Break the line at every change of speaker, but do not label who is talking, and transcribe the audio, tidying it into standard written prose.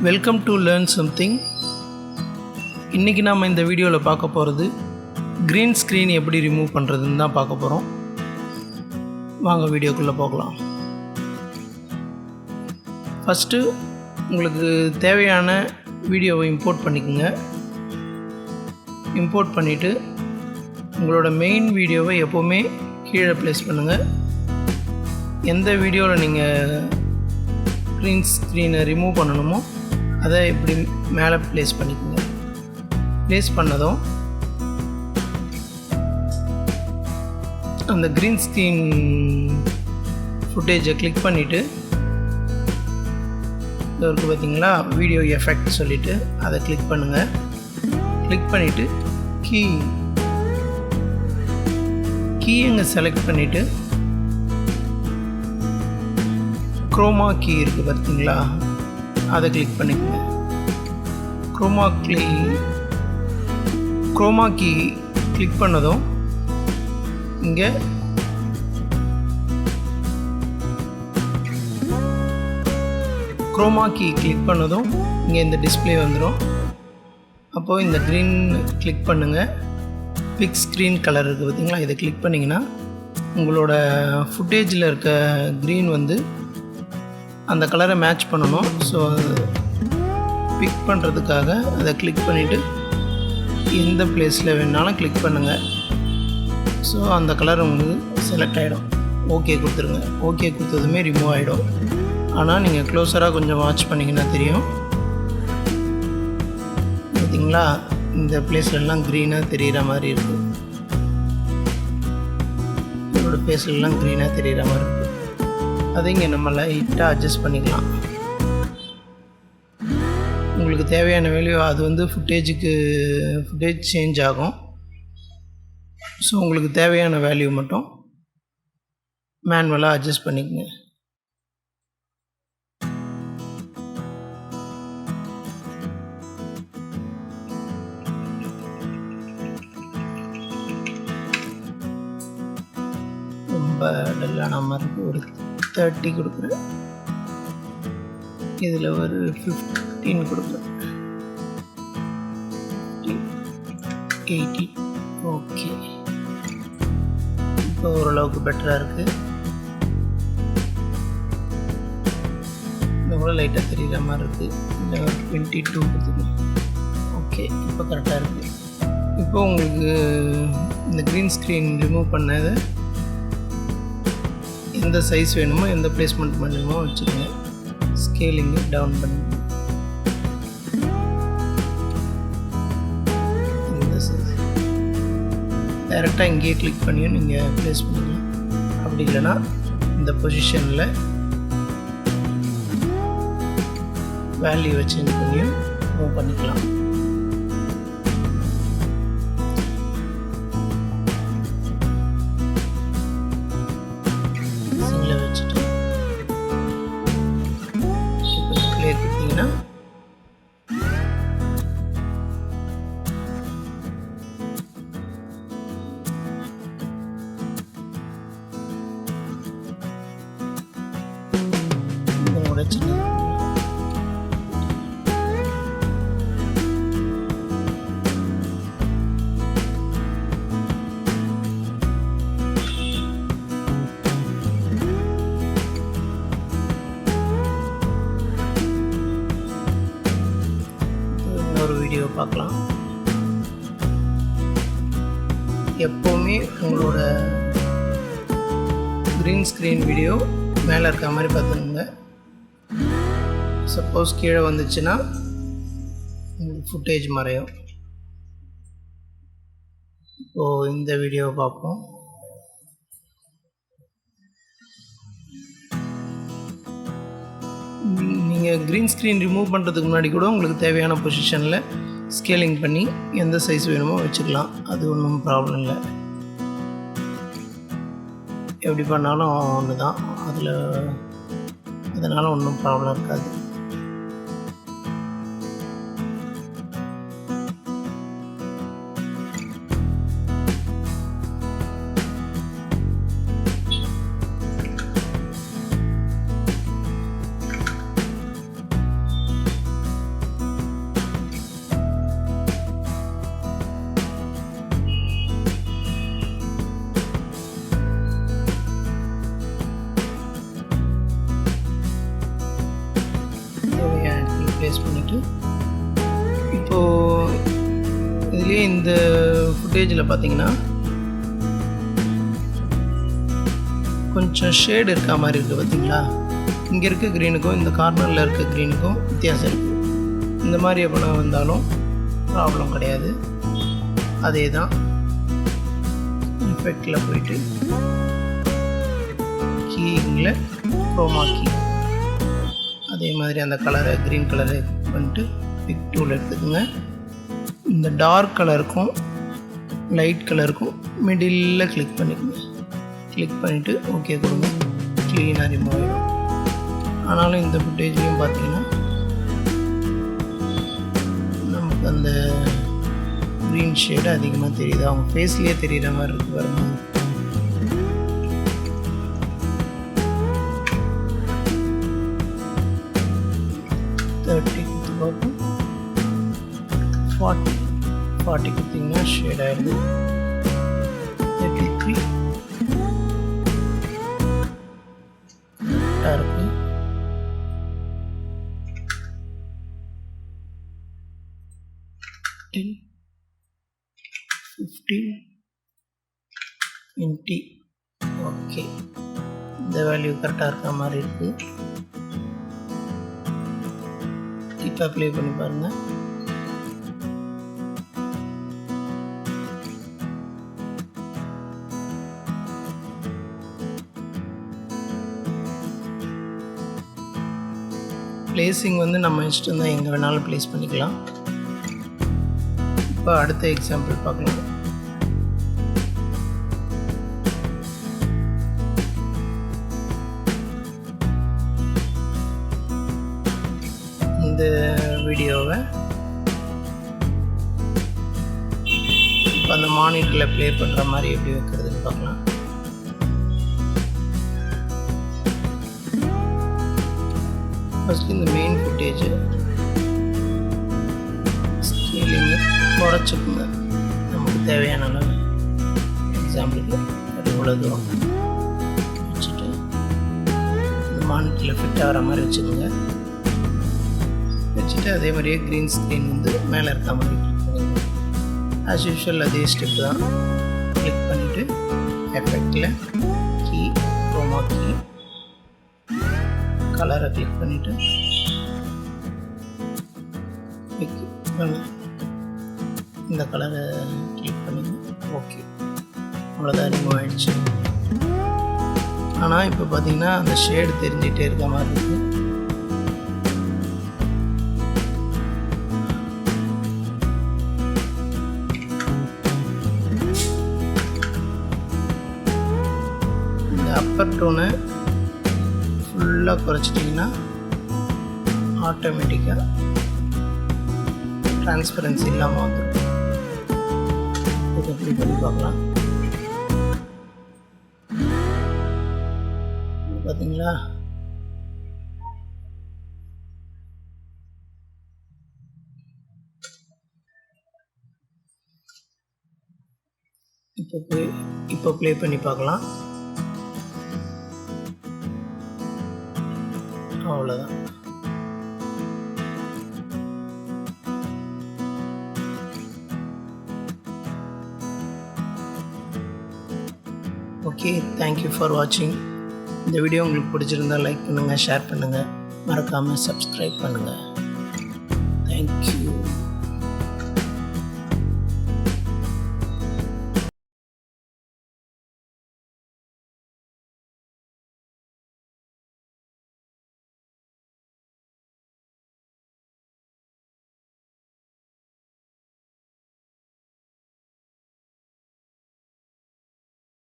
Welcome to learn something. இன்றைக்கி நாம் இந்த வீடியோவில் பார்க்க போகிறது க்ரீன் ஸ்க்ரீன் எப்படி ரிமூவ் பண்ணுறதுன்னு தான் பார்க்க போகிறோம். வாங்க வீடியோக்குள்ளே போகலாம். ஃபஸ்ட்டு உங்களுக்கு தேவையான வீடியோவை இம்போர்ட் பண்ணிக்கோங்க. இம்போர்ட் பண்ணிவிட்டு உங்களோட மெயின் வீடியோவை எப்போவுமே கீழே ப்ளேஸ் பண்ணுங்கள். எந்த வீடியோவில் நீங்கள் க்ரீன் ஸ்க்ரீனை ரிமூவ் பண்ணணுமோ அதை இப்படி மேலே ப்ளேஸ் பண்ணிக்கோங்க. ப்ளேஸ் பண்ணதும் அந்த க்ரீன் ஸ்க்ரீன் ஃபுட்டேஜை கிளிக் பண்ணிவிட்டு இது இருக்குது பார்த்தீங்களா, வீடியோ எஃபெக்ட் சொல்லிவிட்டு அதை கிளிக் பண்ணுங்கள். கிளிக் பண்ணிவிட்டு கீயை செலக்ட் பண்ணிவிட்டு குரோமா கீ இருக்குது பார்த்தீங்களா, அதை கிளிக் பண்ணிக்கோங்க. குரோமா கீ கிளிக் பண்ணதும் இங்கே குரோமா கீ கிளிக் பண்ணதும் இங்கே இந்த டிஸ்பிளே வந்துடும். அப்போது இந்த க்ரீன் கிளிக் பண்ணுங்கள். பிக் ஸ்க்ரீன் கலர் இருக்குது பார்த்தீங்களா, இதை கிளிக் பண்ணிங்கன்னா உங்களோட ஃபுட்டேஜில் இருக்க க்ரீன் வந்து அந்த கலரை மேட்ச் பண்ணணும். ஸோ பிக் பண்ணுறதுக்காக அதை கிளிக் பண்ணிவிட்டு எந்த பிளேஸில் வேணாலும் கிளிக் பண்ணுங்கள். ஸோ அந்த கலர் உங்களுக்கு செலக்ட் ஆகிடும். ஓகே கொடுத்துருங்க. ஓகே கொடுத்ததுமே ரிமூவ் ஆகிடும். ஆனால் நீங்கள் க்ளோஸராக கொஞ்சம் வாட்ச் பண்ணிங்கன்னா தெரியும். பார்த்தீங்களா, இந்த பிளேஸ்லலாம் க்ரீனாக தெரிகிற மாதிரி இருக்குது. இதோட பிளேஸ்லாம் க்ரீனாக தெரிகிற மாதிரி இருக்குது. அதை இங்கே நம்ம லைட்டாக அட்ஜஸ்ட் பண்ணிக்கலாம். உங்களுக்கு தேவையான வேல்யூ அது வந்து ஃபுட்டேஜ் சேஞ்ச் ஆகும். ஸோ உங்களுக்கு தேவையான வேல்யூ மட்டும் மேனுவலாக அட்ஜஸ்ட் பண்ணிக்கங்க. ரொம்ப டல்லான மாதிரி ஒரு 30 கொடுக்குறேன். இதில் ஒரு 15 கொடுக்குறேன். 80. ஓகே, இப்போ ஓரளவுக்கு பெட்டராக இருக்குது. இவ்வளோ லைட்டாக தெரிகிற மாதிரி இருக்குது. இதில் ஒரு 22 கொடுத்துருக்கேன். ஓகே, இப்போ கரெக்டாக இருக்குது. இப்போ உங்களுக்கு இந்த க்ரீன் ஸ்க்ரீன் ரிமூவ் பண்ணதை எந்த சைஸ் வேணுமோ எந்த பிளேஸ்மெண்ட் வேணுமோ வச்சுருங்க. ஸ்கேலிங்கு டவுன் பண்ணி இந்த சைஸ் டைரெக்டாக இங்கேயே கிளிக் பண்ணியும் நீங்கள் ப்ளேஸ் பண்ணிக்கலாம். அப்படி இல்லைன்னா இந்த பொசிஷனில் வேல்யூவை சேஞ்ச் பண்ணியும் மூவ் பண்ணிக்கலாம். கொடுத்தீங்கன்னா ஒரு வீடியோ பார்க்கலாம். எப்போவுமே உங்களோட க்ரீன் ஸ்க்ரீன் வீடியோ மேலே இருக்க மாதிரி பார்த்துக்கோங்க. சப்போஸ் கீழே வந்துச்சுன்னா உங்களுக்கு ஃபுட்டேஜ் மறையும். இப்போது இந்த வீடியோவை பார்ப்போம். நீங்கள் க்ரீன் ஸ்க்ரீன் ரிமூவ் பண்ணுறதுக்கு முன்னாடி கூட உங்களுக்கு தேவையான பொசிஷனில் ஸ்கேலிங் பண்ணி எந்த சைஸ் வேணுமோ வச்சுக்கலாம். அது ஒன்றும் ப்ராப்ளம் இல்லை. எப்படி பண்ணாலும் ஒன்று தான், அதனால் ஒன்றும் ப்ராப்ளம் இருக்காது. ப்ளேஸ் பண்ணிவிட்டு இப்போது இதுலேயே இந்த ஃபுட்டேஜில் பார்த்தீங்கன்னா கொஞ்சம் ஷேடு இருக்கா மாதிரி இருக்குது பார்த்தீங்களா. இங்கே இருக்க க்ரீனுக்கும் இந்த கார்னரில் இருக்க க்ரீனுக்கும் வித்தியாசம் இருக்குது. இந்த மாதிரி எப்படின்னா வந்தாலும் ப்ராப்ளம் கிடையாது. அதே தான் எஃபெக்டில் போயிட்டு கீயில் க்ரோமா கீ, அதே மாதிரி அந்த கலரை க்ரீன் கலரை பண்ணிட்டு பிக் டூல் எடுத்துக்கோங்க. இந்த டார்க் கலருக்கும் லைட் கலருக்கும் மிடில் கிளிக் பண்ணிக்கோங்க. கிளிக் பண்ணிவிட்டு ஓகே கொடுங்க. க்ளீனாக ரிமூவ் ஆகிடும். ஆனாலும் இந்த ஃபுட்டேஜ்லேயும் பார்த்தீங்கன்னா நமக்கு அந்த க்ரீன் ஷேடு அதிகமாக தெரியுது. அவங்க ஃபேஸ்லேயே தெரிகிற மாதிரி இருக்குது பாருங்க. கொடுத்து பார்ப்போம். 40 கொடுத்தீங்கன்னா ஷேட் ஆகிடுது. 33 கரெக்டாக இருக்குது. 10 15 20 ஓகே. இந்த வேல்யூ கரெக்டாக இருக்கிற மாதிரி இருக்குது. இப்போ அப்ளை பண்ணி பாருங்கள். பிளேசிங் வந்து நம்ம இஷ்டம் தான், எங்கே வேணாலும் ப்ளேஸ் பண்ணிக்கலாம். இப்போ அடுத்த எக்ஸாம்பிள் பார்க்கலாம். இந்த வீடியோவை இப்போ அந்த மானிட்டரில் ப்ளே பண்ணுற மாதிரி எப்படி வைக்கிறதுன்னு பார்க்கலாம். ஃபஸ்ட்டு இந்த மெயின் ஃபுட்டேஜ் ஸ்கேலிங்கு குறைச்சிக்குங்க நமக்கு தேவையான அளவு. எக்ஸாம்பிளுக்கு அது இவ்வளோ தூரம் வச்சுட்டு இந்த மானிட்டரில் ஃபிட் ஆகிற மாதிரி வச்சுக்கோங்க. வச்சுட்டு அதே மாதிரியே க்ரீன் ஸ்க்ரீன் வந்து மேலே இருக்க மாதிரி கிளிக் பண்ணுங்க. ஆஸ் யூஷுவல் அதே ஸ்டெப் தான். கிளிக் பண்ணிவிட்டு எஃபெக்டில் கீ க்ரோமா கீ கலரை கிளிக் பண்ணிவிட்டு இந்த கலரை கிளிக் பண்ணிங்க. ஓகே, அவ்வளோதான், ரிமூவ் ஆகிடுச்சு. ஆனால் இப்போ பார்த்தீங்கன்னா அந்த ஷேடு தெரிஞ்சிகிட்டே இருக்க மாதிரி இருக்குது. இந்த அப்பர் டோனை ஃபுல்லாக குறைச்சிட்டிங்கன்னா ஆட்டோமேட்டிக்காக டிரான்ஸ்பரன்சி இல்லாமல் வந்துடும். இது எப்படி பண்ணி பார்க்கலாம். பார்த்தீங்களா, இப்போ ப்ளே பண்ணி பார்க்கலாம். அவ்வளோதான். ஓகே, தேங்க்யூ ஃபார் வாட்சிங். இந்த வீடியோ உங்களுக்கு பிடிச்சிருந்தால் லைக் பண்ணுங்கள், ஷேர் பண்ணுங்கள், மறக்காமல் சப்ஸ்கிரைப் பண்ணுங்கள்.